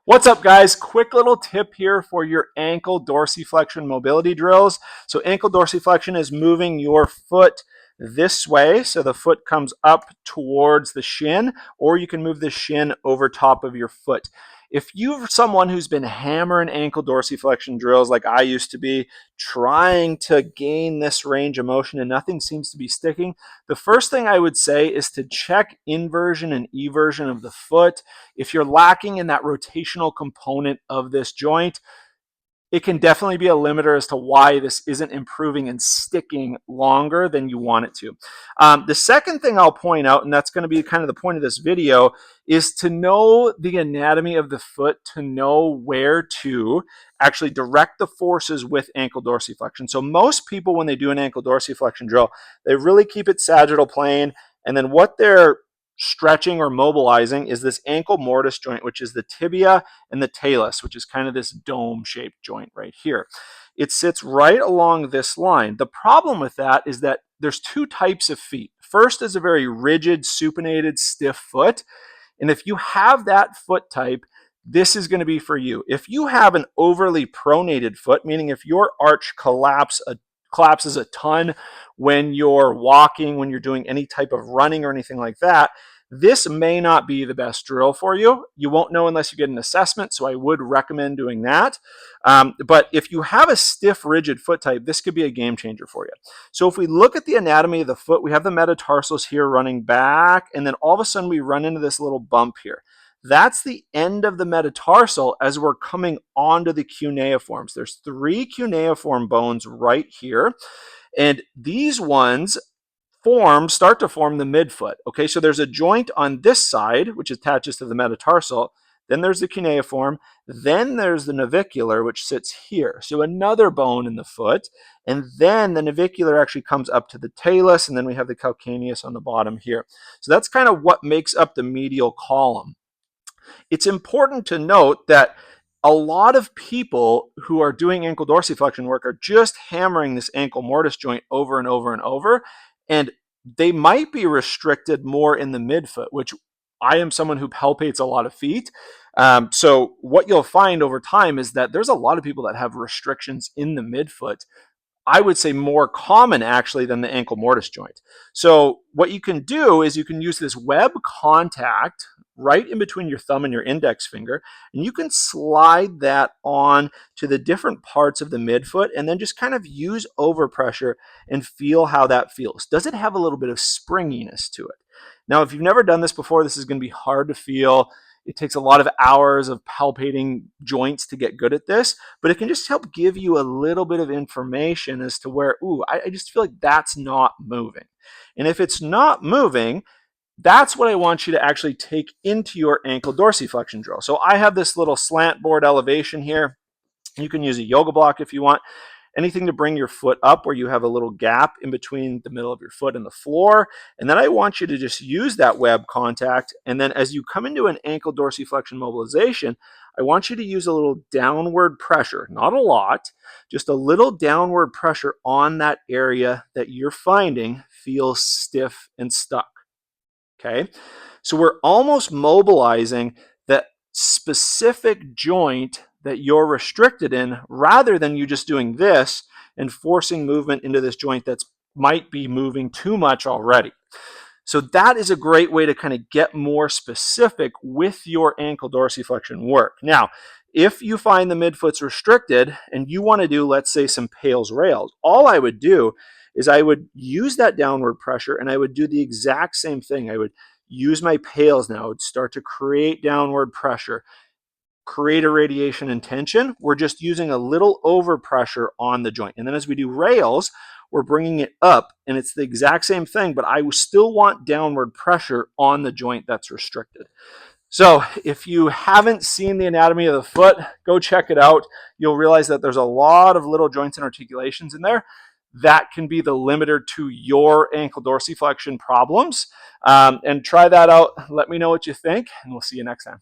What's up, guys? Quick little tip here for your ankle dorsiflexion mobility drills. So ankle dorsiflexion is moving your foot this way, so the foot comes up towards the shin, or you can move the shin over top of your foot. If you're someone who's been hammering ankle dorsiflexion drills like I used to be, trying to gain this range of motion and nothing seems to be sticking, the first thing I would say is to check inversion and eversion of the foot. If you're lacking in that rotational component of this joint, it can definitely be a limiter as to why this isn't improving and sticking longer than you want it to. The second thing I'll point out, and that's going to be kind of the point of this video, is to know the anatomy of the foot, to know where to actually direct the forces with ankle dorsiflexion. So most people, when they do an ankle dorsiflexion drill, they really keep it sagittal plane, and then what they're stretching or mobilizing is this ankle mortise joint, which is the tibia and the talus, which is kind of this dome-shaped joint right here. It sits right along this line. The problem with that is that there's two types of feet. First is a very rigid, supinated, stiff foot. And if you have that foot type, this is going to be for you. If you have an overly pronated foot, meaning if your arch collapses a ton when you're walking, when you're doing any type of running or anything like that, this may not be the best drill for you. You won't know unless you get an assessment, so I would recommend doing that. But if you have a stiff, rigid foot type, this could be a game changer for you. So if we look at the anatomy of the foot, we have the metatarsals here running back, and then all of a sudden we run into this little bump here. That's the end of the metatarsal as we're coming onto the cuneiforms. There's 3 cuneiform bones right here, and these ones start to form the midfoot. Okay, so there's a joint on this side, which attaches to the metatarsal. Then there's the cuneiform. Then there's the navicular, which sits here. So another bone in the foot. And then the navicular actually comes up to the talus, and then we have the calcaneus on the bottom here. So that's kind of what makes up the medial column. It's important to note that a lot of people who are doing ankle dorsiflexion work are just hammering this ankle mortise joint over and over and over, and they might be restricted more in the midfoot, which I am someone who palpates a lot of feet. So what you'll find over time is that there's a lot of people that have restrictions in the midfoot. I would say more common actually than the ankle mortise joint. So what you can do is you can use this web contact right in between your thumb and your index finger, and you can slide that on to the different parts of the midfoot and then just kind of use overpressure and feel how that feels. Does it have a little bit of springiness to it? Now, if you've never done this before, this is going to be hard to feel. It takes a lot of hours of palpating joints to get good at this, but it can just help give you a little bit of information as to where, I just feel like that's not moving. And if it's not moving, that's what I want you to actually take into your ankle dorsiflexion drill. So I have this little slant board elevation here. You can use a yoga block if you want. Anything to bring your foot up where you have a little gap in between the middle of your foot and the floor. And then I want you to just use that web contact. And then as you come into an ankle dorsiflexion mobilization, I want you to use a little downward pressure, not a lot, just a little downward pressure on that area that you're finding feels stiff and stuck. Okay, so we're almost mobilizing that specific joint that you're restricted in, rather than you just doing this and forcing movement into this joint that's might be moving too much already. So that is a great way to kind of get more specific with your ankle dorsiflexion work. Now, if you find the midfoot's restricted and you want to do, let's say, some Pales rails, all I would do is I would use that downward pressure and I would do the exact same thing. I would use my Pales now. I would start to create downward pressure, create a radiation and tension. We're just using a little overpressure on the joint. And then as we do rails, we're bringing it up, and it's the exact same thing, but I still want downward pressure on the joint that's restricted. So if you haven't seen the anatomy of the foot, go check it out. You'll realize that there's a lot of little joints and articulations in there. That can be the limiter to your ankle dorsiflexion problems. And try that out. Let me know what you think, and we'll see you next time.